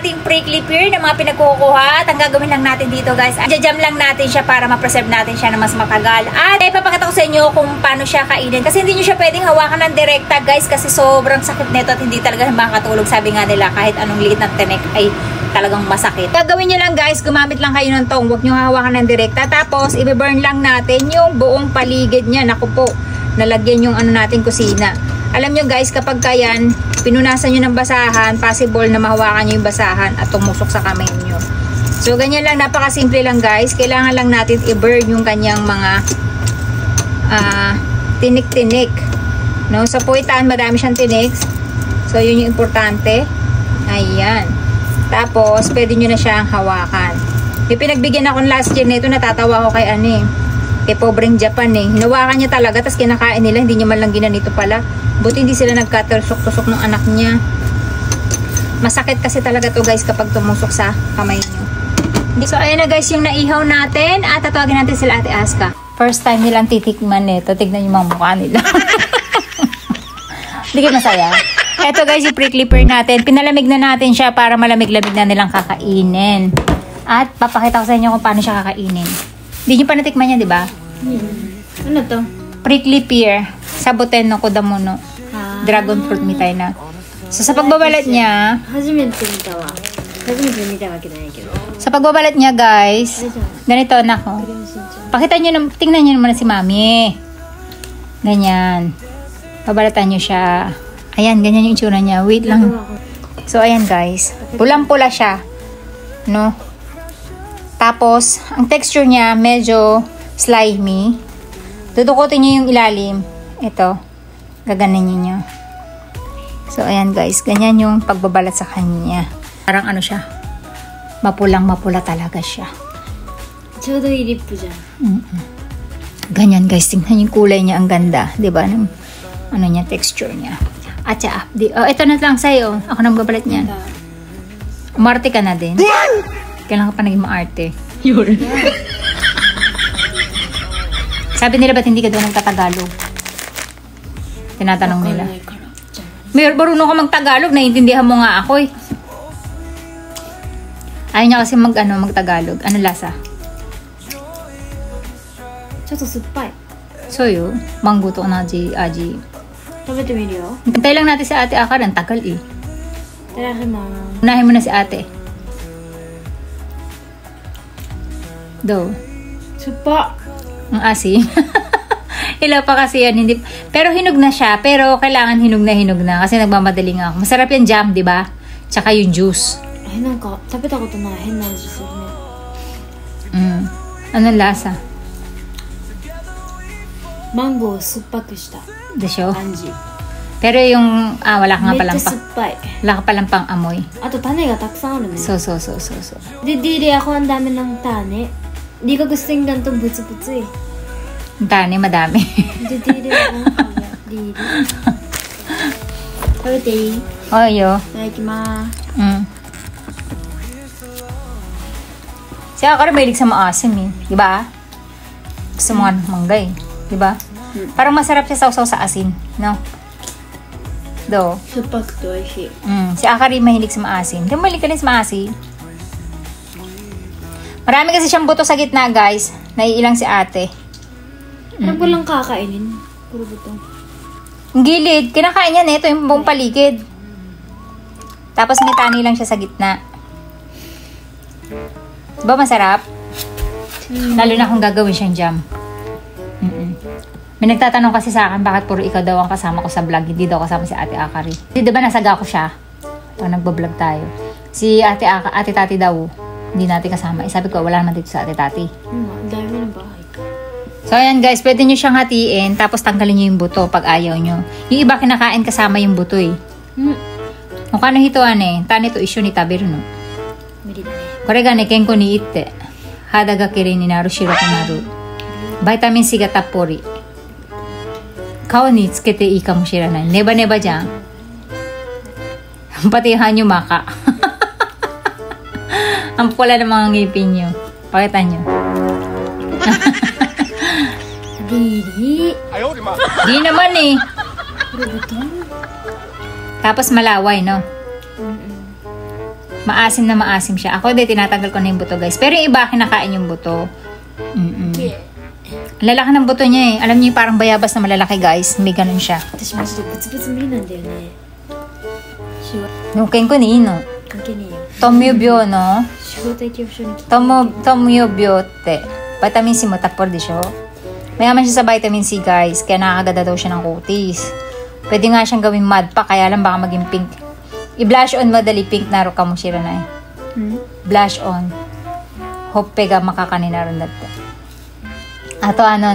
ating prickly pear na mga pinagkukuha. At ang gagawin lang natin dito guys, jam lang natin siya para ma-preserve natin siya na mas matagal. At ipapakita ko sa inyo kung paano siya kainin. Kasi hindi nyo siya pwedeng hawakan ng direkta guys, kasi sobrang sakit nito at hindi talaga makakatulog. Sabi nga nila, kahit anong liit ng tinik ay talagang masakit. Gagawin nyo lang guys, gumamit lang kayo ng tong. Huwag nyo hawakan ng direkta. Tapos, i-burn lang natin yung buong paligid niya. Naku po, nalagyan yung ano natin kusina. Alam nyo guys, kapag kayan, pinunasan nyo ng basahan, possible na mahawakan nyo yung basahan at tumusok sa kamay nyo. So, ganyan lang, napakasimple lang guys. Kailangan lang natin i-burn yung kanyang mga tinik-tinik. No? Sa puwitan, madami siyang tinik. So, yun yung importante. Ayan. Tapos, pwede nyo na siyang hawakan. May pinagbigyan ako last year nito, natatawa ko kay kay pobreng Japan eh. Hinawakan niya talaga, tapos kinakain nila, hindi niya man lang ginanito pala. Buti hindi sila nagkatusok-tusok ng anak niya. Masakit kasi talaga to guys kapag tumusok sa kamay niyo. So ayan na guys yung naihaw natin at tatawagin natin sila Ate Aska. First time nilang titikman nito. Tignan yung mga mukha nila. Hindi kayo masaya? Eto guys yung prickly pear natin. Pinalamig na natin siya para malamig-lamig na nilang kakainin. At papakita ko sa inyo kung paano siya kakainin. Hindi nyo pa natikman yan, di ba? Ano to? Prickly pear. Saboten no kodamono. Dragon fruit mitay na. So, sa pagbabalat niya... Sa pagbabalat niya, guys, ganito, nako. Pakita nyo, tingnan nyo naman si Mami. Ganyan. Pabalatan nyo siya. Ayan, ganyan yung itsura niya. Wait lang. So, ayan, guys. Pulang-pula siya. No? Tapos, ang texture niya, medyo slimy. Dudukutin nyo yung ilalim. Ito. Gaganin nyo. So, ayan guys. Ganyan yung pagbabalat sa kanya. Parang ano siya. Mapulang-mapula talaga siya. Ganyan guys. Tingnan yung kulay niya. Ang ganda. Diba? Ng, ano niya, texture niya. At siya, ito na lang sa'yo. Ako nang babalat niyan. Umarte ka na din. Kailangan ka pa naging maarte. Yun. Sabi nila, ba't hindi ka doon nagtatagalog? Tinatanong nila. Mayor, marunong ka magtagalog. Naiintindihan mo nga ako eh. Ayaw niya kasi magtagalog. Ano lasa? Choto suppai. Soyo, mango to na aji. Tabete mi ryo. Hintay lang natin si Ate Akar. Ang tagal eh. Itadakimasu. Unahin mo na si Ate. Do. Suppa. Ang asim. Hilaw pa kasi yan. Hindi, pero hinog na siya. Pero kailangan hinog na. Kasi nagmamadali nga ako. Masarap yung jam, di ba? Tsaka yung juice. Ay, nanka, tapita ko ito na. Henna na juice ne. Anong lasa? Mango, suppaku shita. Desyo? Kanji. Pero yung, wala ka nga palang Medyo suppai. Wala ka palang pang amoy. Ato, tane ga takusan aru ne. So. Didi ako ang dami ng tane. Di ko gusto yung ganitong butsu-butsu eh. Ang tani, madami. Didi ako. Didi. Tabete ii? Oyo. Itadakimasu. Si Akar mahilig sa maasim eh. Diba? Gusto mo nga ng mangga eh. Diba? Parang masarap siya sausaw sa asin. No? Do. Suppaku to oishii. Si Akari mahilig sa maasim. Di mahilig ka rin sa maasim. Marami kasi siyang buto sa gitna, guys. Naiilang si Ate. Alam ko lang kakainin. Puro buto. Ang gilid. Kinakain niya ito yung buong paligid. Tapos may tani lang siya sa gitna. Diba masarap? Lalo na kung gagawin siyang jam. May nagtatanong kasi sa akin, bakit puro ikaw daw ang kasama ko sa vlog? Hindi daw kasama si Ate Akari. Di ba nasaga ko siya? Pag nagbablog tayo. Si Ate Tati daw, hindi natin kasama. Sabi ko, wala naman dito sa Ate Tati. Dami ng bahay. So, ayan guys, pwede nyo siyang hatiin, tapos tanggalin nyo yung buto pag ayaw nyo. Yung iba kinakain kasama yung buto eh. O kano hitoan eh, tani to isyo ni tabiru no. Kore ga ne, kenko ni itte. Hada ga kiri ni naru, shiroko naru. Vitamin C ga tappori. Kao ni tsukete ii ka mo shiranai. Neba-neba dyan. Pati hanyo maka. Ang pula ng mga ngipin nyo. Pakita nyo. Didi. Di naman eh. Tapos malaway, no? Maasim na maasim siya. Ako din, tinatanggal ko na yung buto, guys. Pero yung iba, kinakain yung buto. Lalaki ng buto niya eh. Alam niyo yung parang bayabas na malalaki, guys. May ganun siya. 私マジでブツブツ無理なんだよね。仕事 No, kenko ni ino. 関係ねえよ。 Tomyobyo, no? 仕事行き不書に来て。 Tomyobyo te. Vitamin C mo tapor di siya. Mayaman siya sa vitamin C, guys. Kaya nakakaganda daw siya ng kutis. Pwede nga siyang gawing mud pa. Kaya lang baka maging pink. I-blush on madali pink naro ka mo siya na eh. Blush on. Hoppe ga makakaninaron natin. Ato ano,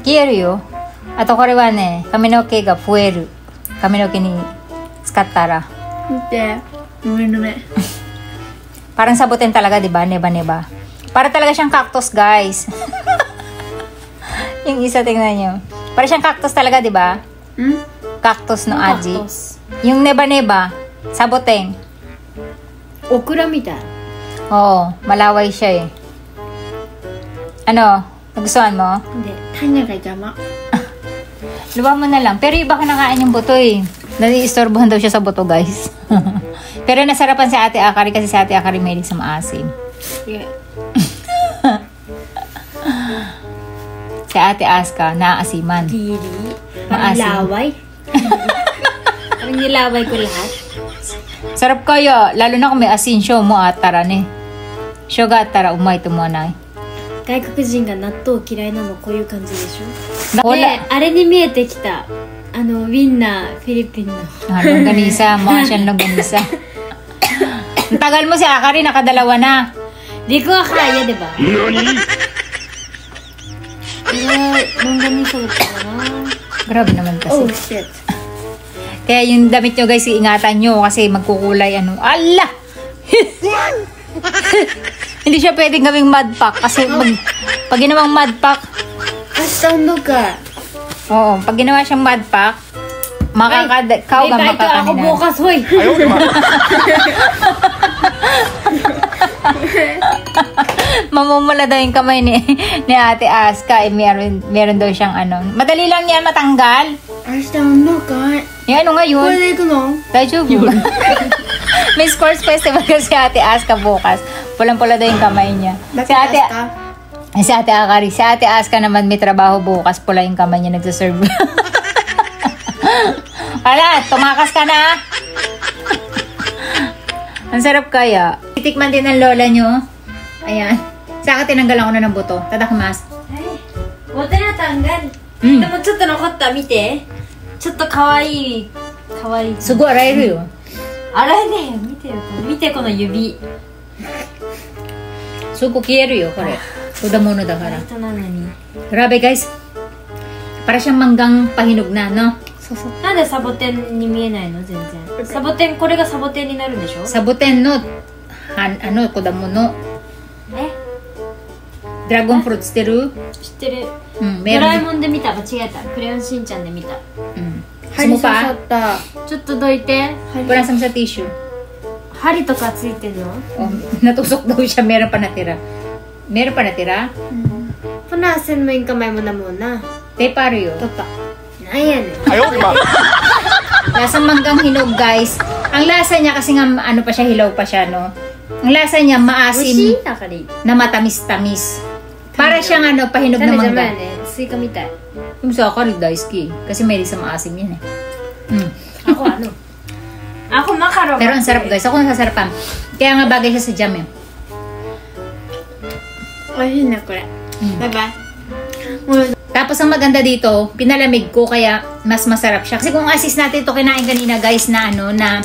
kieru yo. Ato kore wa ne, kaminoke ga fueru. Kaminoke ni tsukattara. 見て。ごめんごめん。 Parang sabutin talaga, di ba? Neba-neba. Para talaga siyang cactus, guys. Yung isa, tingnan nyo. Para siyang cactus talaga, di ba? Cactus no aji. Yung neba-neba, sabutin. オクラみたい。 Oo, malaway siya eh. Ano? Nagustuhan mo? で、タニャが邪魔。 Luwa mo na lang. Pero iba kinakain yung buto eh. Nai-istorbohan daw siya sa buto, guys. Pero nasarapan si Ate Akari kasi si Ate Akari mahilig sa maasim. Yeah. Si Ate Aska, naaasiman. Dili. Maasim. Parang laway. Parang nilaway ko lahat. Sarap kaya, lalo na kung may asin siya mo atara ne. Siya ga atara, umay tumonay. 外国人が納豆嫌いなのこういう感じでしょ。 Wala. で、あれに見えてきた。ウィンナー、フィリピンの。 Ah, longganisa, mukha siyang longganisa. Ang tagal mo si Akari, nakadalawa na. Di ko kaya, di ba? Nani? Longganisa daったかな。 Grabe naman kasi. Oh, shit. Kaya yung damit nyo, guys, iingatan nyo kasi magkukulay ano. Allah! Hindi siya pwedeng gawing mud pack kasi pag ginawang mud pack, 明日運動会。 oo, pag ginawa siyang mud pack, kau ga May kahit ako makakanina. bukas, hoy! Mamumula daw yung kamay ni Ate Aska. Eh, meron daw siyang ano. Madali lang yan matanggal. 明日運動会。 Yung ano これ ngayon? で行くの？ Daijoubu. May sports festival kasi si Ate Aska bukas. Pulang-pula daw yung kamay niya. Si Ate Akari. Si Ate Aska naman may trabaho bukas. Pula yung kamay niya nagsaserve. Wala, tumakas ka na. Ang sarap kaya. Titikman din ng lola nyo. Ayan. Saka tinanggalan ko na ng buto. Tadakimasu. 持てなたんが。うんでもちょっと残った見て。ちょっと可愛い。可愛い。 Sugo, arayru yo. 洗えねえよ。見てよ。見てこの指。 Sugo, kieru yo, kore. Kudamono da kara. 人なのに。 Grabe guys. Para siyang manggang pahinog na, no? そうそう。なんでサボテンに見えないの全然。サボテン、これがサボテンになるんでしょ？ Saboten no. Kudamono. え？ Dragon fruit steru. 知ってる。 Mm, ドラえ meron. もんで見た。間違えた。クレヨンしんちゃんで見た。 Mm. Sumo pa? ちょっとどいて。 Wala sam sa tissue. 針とかついてるの？ Oh, natusok daw siya. Meron pa natira. Meron pa natira? Punasan mo yung kamay mo na muna. Te paro yo. 取った。なんやねん。 Lasang manggang hinog, guys. Ang lasa niya kasi nga ano pa siya, hilaw pa siya, no? Ang lasa niya 美味 maasim しい？だからいい。 na matamis-tamis. Para siyang ano, pahinog ダ na メダメ mangga. やね。スイカみたい。 Yung sa akari, daisuki. Kasi may sa maasim yan eh. Mm. Ako ano? Ako macaron. Pero ang sarap, guys. Ako nasasarapan. Kaya nga bagay siya sa jam eh. 美味しいなこれ。バイバイ。 Tapos ang maganda dito, pinalamig ko kaya mas masarap siya. Kasi kung assist natin ito kinain kanina, guys, na ano, na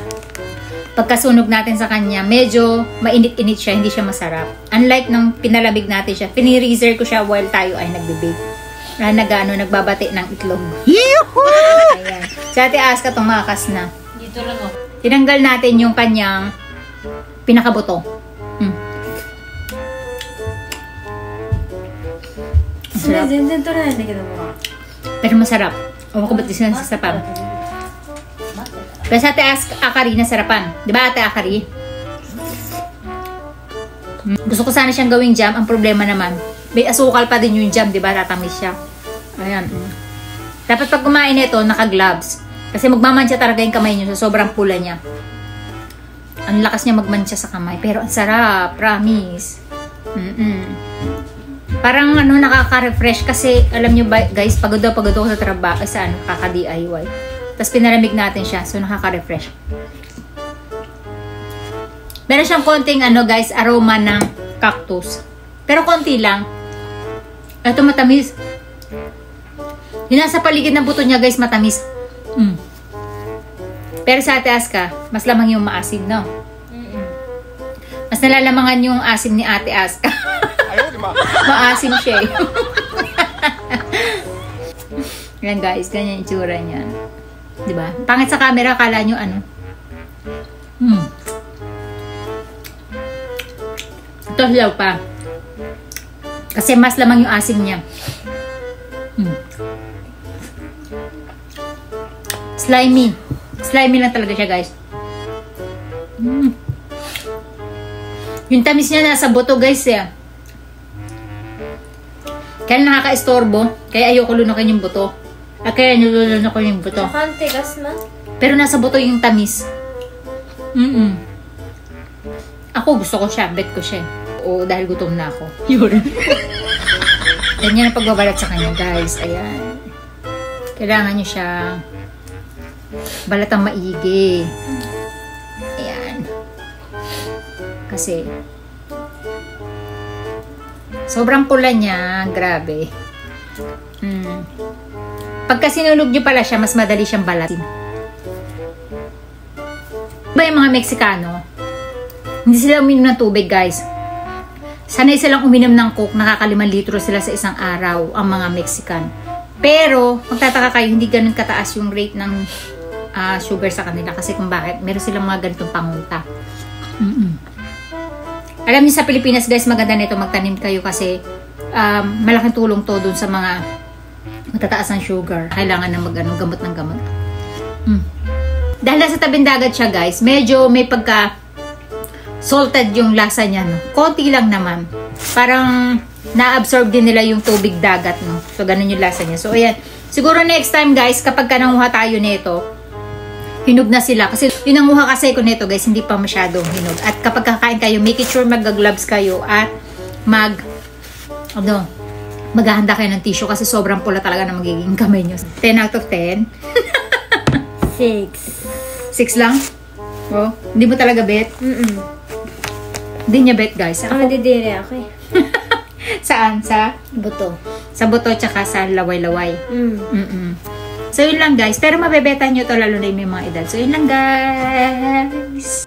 pagkasunog natin sa kanya, medyo mainit-init siya, hindi siya masarap. Unlike nung pinalamig natin siya, pinirizer ko siya while tayo ay nagbe-bake. Nagbabati ng itlog. Ayan. Sa Ate Aska, tumakas na. Dito lang ako. Tinanggal natin yung kanyang pinakabuto. Mm. 爪全然取れないんだけども。 Pero masarap. O ko ba't di sila sasarapan? Pero sa Ate Akari, nasarapan. Di ba, Ate Akari? Gusto ko sana siyang gawing jam. Ang problema naman, may asukal pa din yung jam, di ba? Tatamis siya. Ayan. Dapat pag kumain ito, naka-gloves. Kasi magmamansya talaga yung kamay niyo sa sobrang pula niya. Ang lakas niya magmantsa sa kamay. Pero ang sarap. Promise. Parang nakaka-refresh kasi alam nyo ba guys, pagod ako sa trabaho sa kaka-DIY. Tapos pinalamig natin siya. So nakaka-refresh. Meron siyang konting guys, aroma ng cactus. Pero konti lang. Ito matamis. Yung nasa paligid ng buto niya guys, matamis. Pero sa Ate Aska, mas lamang yung maasim, no? Mas nalalamangan yung asim ni Ate Aska. Maasim siya eh. Yan guys, ganyan yung itsura niya. Diba? Pangit sa camera, akala nyo Ito hilaw pa. Kasi mas lamang yung asim niya. Slimy. Slimy lang talaga siya guys. Yung tamis niya nasa buto guys eh. Kaya nakaka-istorbo. Kaya ayoko lunukin yung buto. Kaya nilulunok ko yung buto. Saka ang tigas na. Pero nasa buto yung tamis. Ako gusto ko siya. Bet ko siya. Oo, dahil gutom na ako. Yun. Ganyan ang pagbabalat sa kanya guys. Ayan. Kailangan nyo siya balatang maigi. Ayan. Kasi sobrang pula niya. Grabe. Pagka sinulog nyo pala siya, mas madali siyang balatin. Ba yung mga Meksikano, hindi sila uminom ng tubig guys. Sanay silang uminom ng Coke, nakaka-5 litro sila sa isang araw, ang mga Mexican. Pero, magtataka kayo, hindi ganun kataas yung rate ng sugar sa kanila. Kasi kung bakit, meron silang mga ganitong pangunta. Alam niyo sa Pilipinas guys, maganda nito magtanim kayo kasi malaking tulong to dun sa mga matataas ng sugar. Kailangan na gamot ng gamot. Dahil nasa tabing dagat siya guys, medyo may pagka salted yung lasa niya, no? Konti lang naman. Parang na-absorb din nila yung tubig dagat, no? So, ganun yung lasa niya. So, ayan. Siguro next time, guys, kapag nanguha tayo nito, hinog na sila. Kasi yung nanguha kasi ko nito, guys, hindi pa masyadong hinog. At kapag kakain kayo, make it sure mag-gloves kayo at maghahanda kayo ng tissue kasi sobrang pula talaga na magiging kamay nyo. 10 out of 10? 6. 6 lang? Oh, hindi mo talaga bet? Hindi niya bet guys. Ako nadidiri ako eh. Saan? Sa? Buto. Sa buto tsaka sa laway-laway. So yun lang guys. Pero mabebeta nyo to lalo na yung mga edad. So yun lang guys.